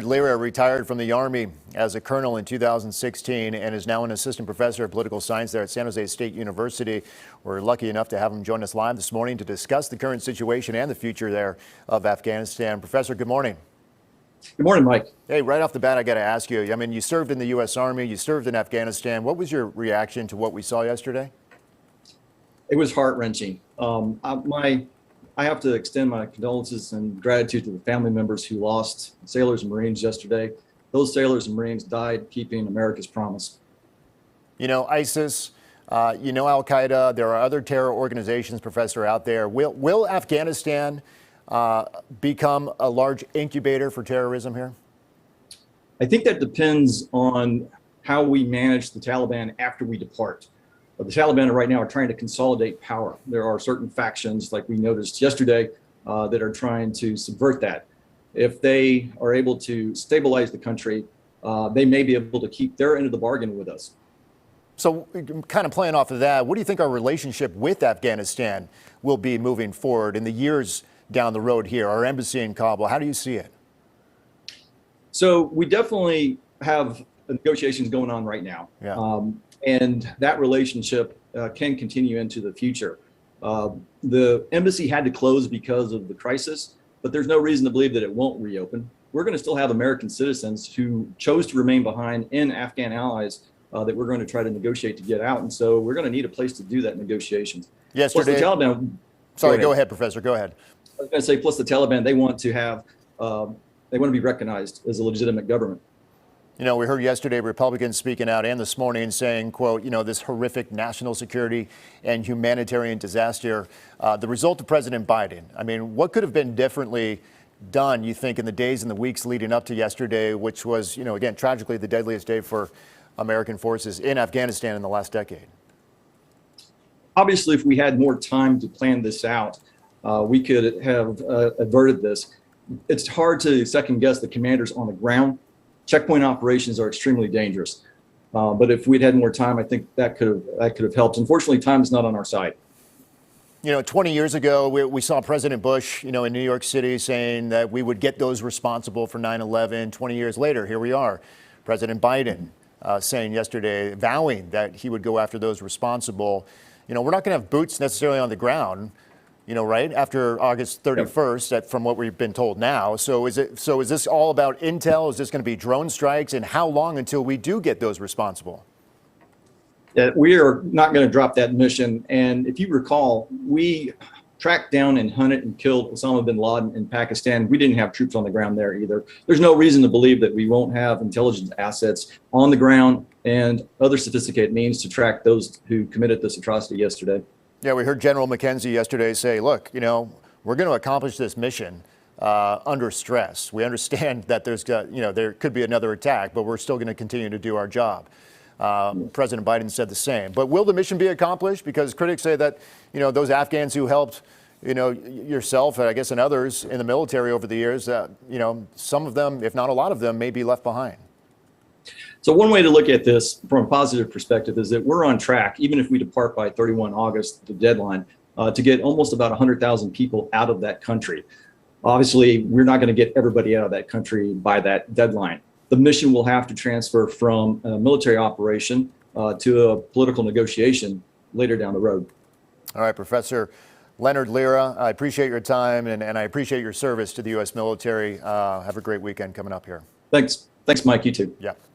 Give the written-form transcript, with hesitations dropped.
Lira retired from the Army as a colonel in 2016 and is now an assistant professor of political science there at San Jose State University. We're lucky enough to have him join us live this morning to discuss the current situation and the future there of Afghanistan. Professor, good morning. Good morning, Mike. Hey, right off the bat, I got to ask you, I mean, you served in the U.S. Army, you served in Afghanistan. What was your reaction to what we saw yesterday? It was heart-wrenching. I have to extend my condolences and gratitude to the family members who lost sailors and Marines yesterday. Those sailors and Marines died keeping America's promise. You know, ISIS, you know, Al-Qaeda, there are other terror organizations, Professor, out there. Will Afghanistan become a large incubator for terrorism here? I think that depends on how we manage the Taliban after we depart. The Taliban right now are trying to consolidate power. There are certain factions, like we noticed yesterday, that are trying to subvert that. If they are able to stabilize the country, they may be able to keep their end of the bargain with us. So kind of playing off of that, what do you think our relationship with Afghanistan will be moving forward in the years down the road here? Our embassy in Kabul, how do you see it? So we definitely have negotiations going on right now. Yeah. And that relationship can continue into the future. The embassy had to close because of the crisis, but there's no reason to believe that it won't reopen. We're going to still have American citizens who chose to remain behind in Afghan allies that we're going to try to negotiate to get out. And so we're going to need a place to do that negotiations. Yesterday, plus the Taliban. Sorry, go ahead, Professor. Go ahead. I was going to say, plus the Taliban, they want to be recognized as a legitimate government. You know, we heard yesterday Republicans speaking out and this morning saying, quote, you know, this horrific national security and humanitarian disaster, the result of President Biden. I mean, what could have been differently done, you think, in the days and the weeks leading up to yesterday, which was, you know, again, tragically the deadliest day for American forces in Afghanistan in the last decade? Obviously, if we had more time to plan this out, we could have averted this. It's hard to second guess the commanders on the ground. Checkpoint operations are extremely dangerous. But if we'd had more time, I think that could have helped. Unfortunately, time is not on our side. You know, 20 years ago, we saw President Bush, you know, in New York City saying that we would get those responsible for 9/11. 20 years later, here we are. President Biden saying yesterday, vowing that he would go after those responsible. You know, we're not going to have boots necessarily on the ground, you know, right after August 31st, from what we've been told now. So is this all about intel? Is this going to be drone strikes? And how long until we do get those responsible? We are not going to drop that mission. And if you recall, we tracked down and hunted and killed Osama bin Laden in Pakistan. We didn't have troops on the ground there either. There's no reason to believe that we won't have intelligence assets on the ground and other sophisticated means to track those who committed this atrocity yesterday. Yeah, we heard General McKenzie yesterday say, look, you know, we're going to accomplish this mission under stress. We understand that there could be another attack, but we're still going to continue to do our job. President Biden said the same. But will the mission be accomplished? Because critics say that, you know, those Afghans who helped, you know, yourself, I guess, and others in the military over the years, you know, some of them, if not a lot of them, may be left behind. So one way to look at this from a positive perspective is that we're on track, even if we depart by 31 August, the deadline, to get almost about 100,000 people out of that country. Obviously, we're not going to get everybody out of that country by that deadline. The mission will have to transfer from a military operation to a political negotiation later down the road. All right, Professor Leonard Lira, I appreciate your time and I appreciate your service to the U.S. military. Have a great weekend coming up here. Thanks. Thanks, Mike. You too. Yeah.